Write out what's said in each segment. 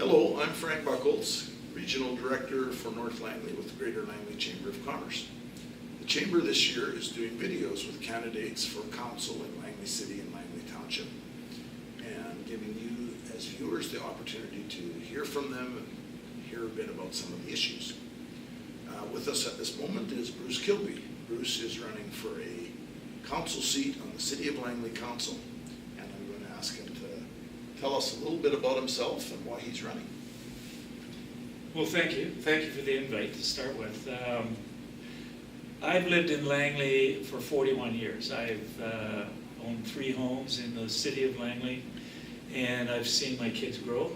Hello, I'm Frank Buckles, Regional Director for North Langley with the Greater Langley Chamber of Commerce. The Chamber this year is doing videos with candidates for council in Langley City and Langley Township, and giving you as viewers the opportunity to hear from them and hear a bit about some of the issues. With us at this moment is Bruce Kilby. Bruce is running for a council seat on the City of Langley Council, and I'm going to ask him to tell us a little bit about himself and why he's running. Well, thank you. Thank you for the invite to start with. I've lived in Langley for 41 years. I've owned 3 homes in the City of Langley, and I've seen my kids grow.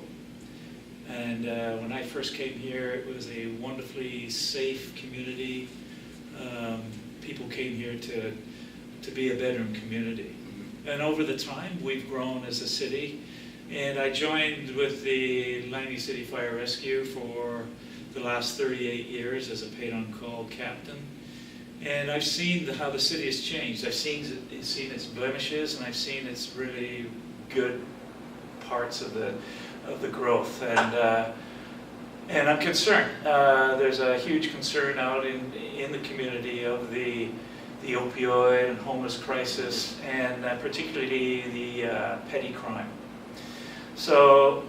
And when I first came here, it was a wonderfully safe community. People came here to be a bedroom community. And over the time, we've grown as a city. And I joined with the Langley City Fire Rescue for the last 38 years as a paid-on-call captain. And I've seen how the city has changed. I've seen its blemishes, and I've seen its really good parts of the growth. And I'm concerned. There's a huge concern out in the community of the opioid and homeless crisis, and particularly the petty crime. So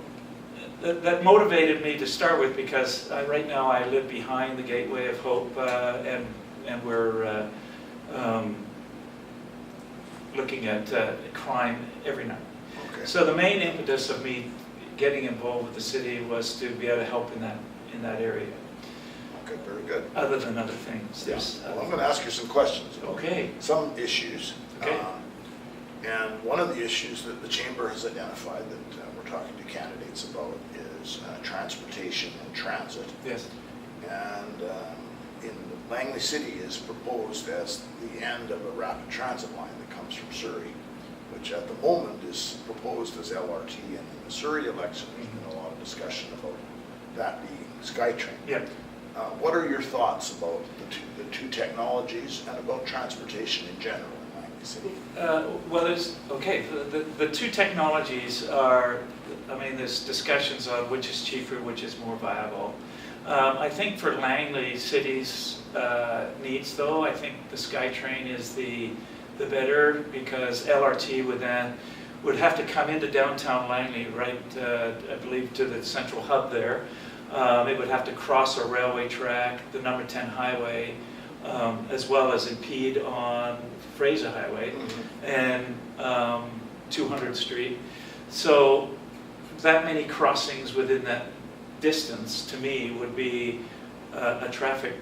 that motivated me to start with, because right now I live behind the Gateway of Hope, and we're looking at crime every night. Okay. So the main impetus of me getting involved with the city was to be able to help in that area. Okay, very good. Other than other things. Yeah. Well, I'm going to ask you some questions. Okay. Some issues. Okay. And one of the issues that the Chamber has identified that we're talking to candidates about is transportation and transit. Yes. And in Langley City is proposed as the end of a rapid transit line that comes from Surrey, which at the moment is proposed as LRT, and in the Surrey election there's been a lot of discussion about that being SkyTrain. Yeah. What are your thoughts about the two technologies and about transportation in general in Langley City? Well, the two technologies are, there's discussions on which is cheaper, which is more viable. I think for Langley City's needs, though, I think the SkyTrain is the better, because LRT would have to come into downtown Langley, right, I believe to the central hub there. It would have to cross a railway track, the number 10 highway, as well as impede on Fraser Highway and 200th Street. So that many crossings within that distance, to me, would be a traffic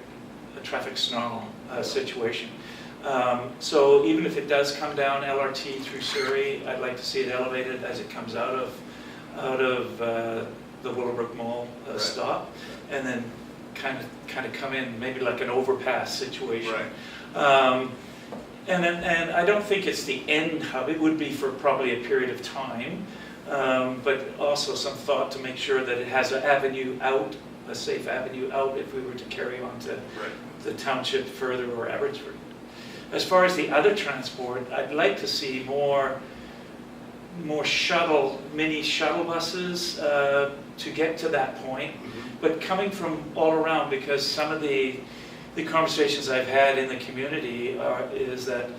snarl situation. So even if it does come down LRT through Surrey, I'd like to see it elevated as it comes out of the Willowbrook Mall stop, and then kind of come in maybe like an overpass situation. Right. And I don't think it's the end hub. It would be for probably a period of time, but also some thought to make sure that it has an avenue out, a safe avenue out, if we were to carry on to the township further or Abbotsford. As far as the other transport, I'd like to see more mini shuttle buses to get to that point, but coming from all around, because some of the conversations I've had in the community is that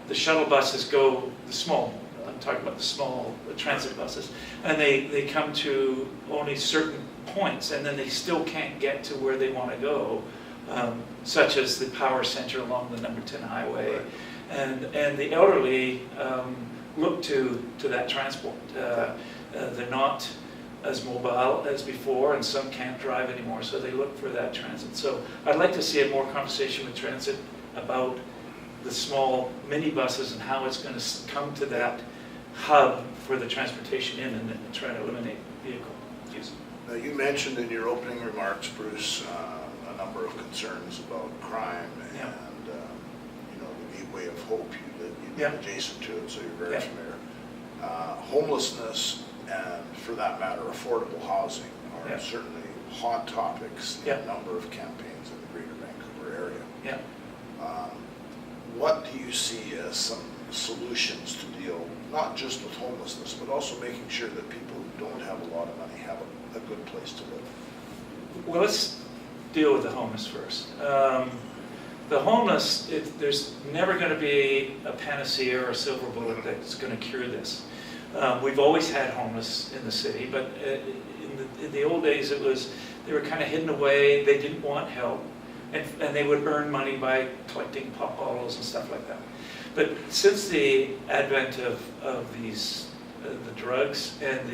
the shuttle buses go, I'm talking about the small transit buses, and they come to only certain points, and then they still can't get to where they want to go, such as the power center along the number 10 highway. Right. And the elderly look to that transport. They're not as mobile as before, and some can't drive anymore, so they look for that transit. So I'd like to see a more conversation with transit about the small minibuses and how it's going to come to that hub for the transportation in, and try to eliminate vehicle use. Now, you mentioned in your opening remarks, Bruce, a number of concerns about crime and the Gateway of Hope. You live adjacent to it, so you're very familiar. Homelessness and, for that matter, affordable housing are certainly hot topics in a number of campaigns in the Greater Vancouver area. Yeah. What do you see as some solutions to deal not just with homelessness, but also making sure that people who don't have a lot of money have a good place to live? Well, let's deal with the homeless first. The homeless, there's never going to be a panacea or a silver bullet that's going to cure this. We've always had homeless in the city, but in the old days they were kind of hidden away. They didn't want help, and they would earn money by collecting pop bottles and stuff like that. But since the advent of the drugs and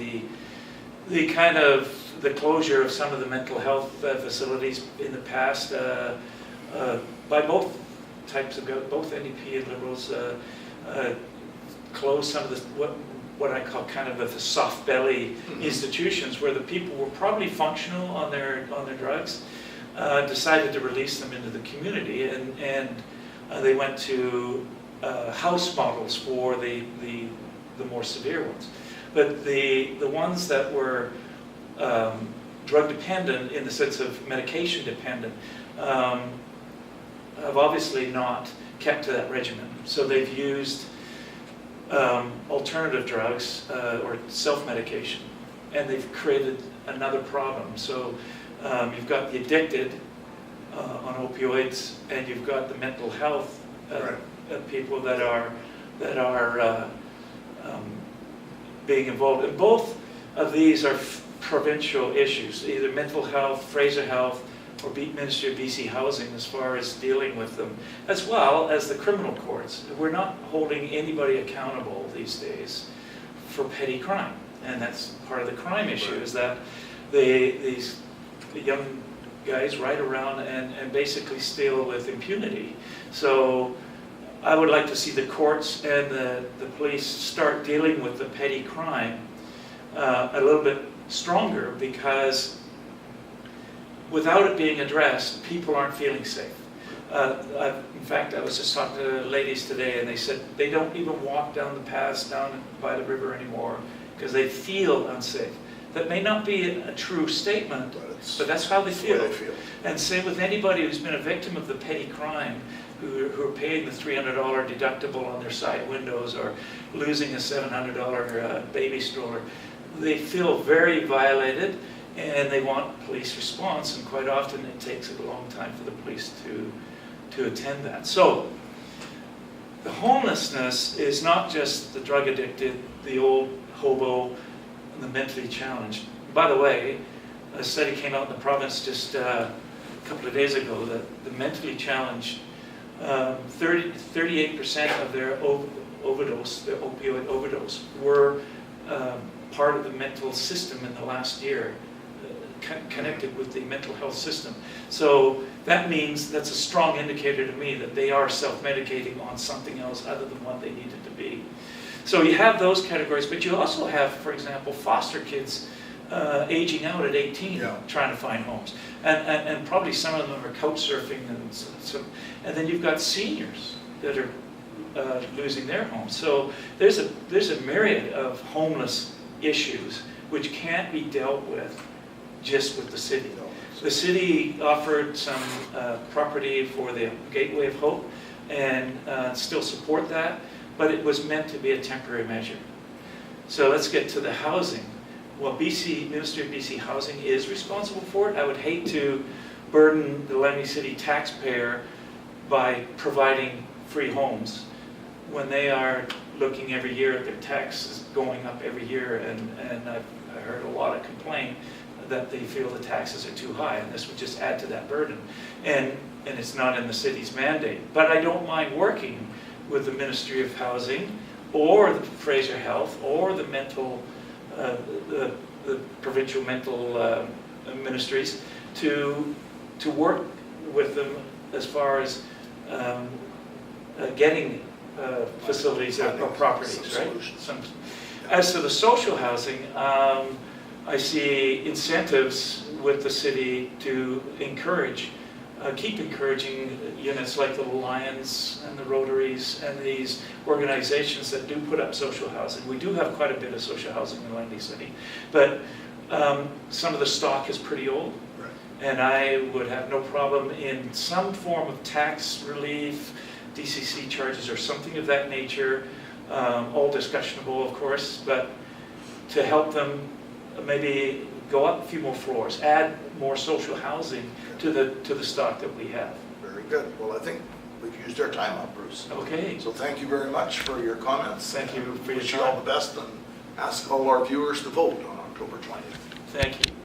the kind of the closure of some of the mental health facilities in the past by both types of both NDP and Liberals closed some of the what I call kind of the soft belly institutions where the people were probably functional on their drugs, decided to release them into the community, and they went to house models for the more severe ones. But the ones that were drug dependent in the sense of medication dependent have obviously not kept to that regimen. So they've used alternative drugs or self-medication, and they've created another problem. So you've got the addicted on opioids, and you've got the mental health people that are being involved. And both of these are provincial issues, either mental health, Fraser Health, or Ministry of BC Housing as far as dealing with them, as well as the criminal courts. We're not holding anybody accountable these days for petty crime, and that's part of the crime issue, is that these young guys ride around and basically steal with impunity. So I would like to see the courts and the police start dealing with the petty crime a little bit stronger, because without it being addressed, people aren't feeling safe. In fact, I was just talking to ladies today, and they said they don't even walk down the paths down by the river anymore because they feel unsafe. That may not be a true statement, but that's how they feel. And same with anybody who's been a victim of the petty crime, who are paying the $300 deductible on their side windows or losing a $700 baby stroller. They feel very violated, and they want police response, and quite often it takes a long time for the police to attend that. So the homelessness is not just the drug addicted, the old hobo, and the mentally challenged. By the way, a study came out in the province just a couple of days ago that the mentally challenged, 38% of their overdose, their opioid overdose, were part of the mental system in the last year, connected with the mental health system. So that means that's a strong indicator to me that they are self-medicating on something else other than what they needed to be. So you have those categories, but you also have, for example, foster kids aging out at 18, trying to find homes. And probably some of them are couch surfing, and then you've got seniors that are losing their homes. So there's a myriad of homeless issues which can't be dealt with just with the city. The city offered some property for the Gateway of Hope, and still support that, but it was meant to be a temporary measure. So let's get to the housing. Well, Ministry of BC Housing is responsible for it. I would hate to burden the Langley City taxpayer by providing free homes when they are looking every year at their taxes going up every year, and I've heard a lot of complaint that they feel the taxes are too high, and this would just add to that burden. And it's not in the city's mandate. But I don't mind working with the Ministry of Housing or the Fraser Health or the mental, the provincial mental ministries to work with them as far as getting facilities or properties, right? As to the social housing, I see incentives with the city to encourage, keep encouraging units like the Lions and the Rotaries and these organizations that do put up social housing. We do have quite a bit of social housing in Langley City, but some of the stock is pretty old. Right. And I would have no problem in some form of tax relief, DCC charges or something of that nature, all discussionable of course, but to help them maybe go up a few more floors, add more social housing to the stock that we have. Very good. Well, I think we've used our time up, Bruce. Okay. So thank you very much for your comments. Thank you for your Wish you all time. the best, and ask all our viewers to vote on October 20th. Thank you.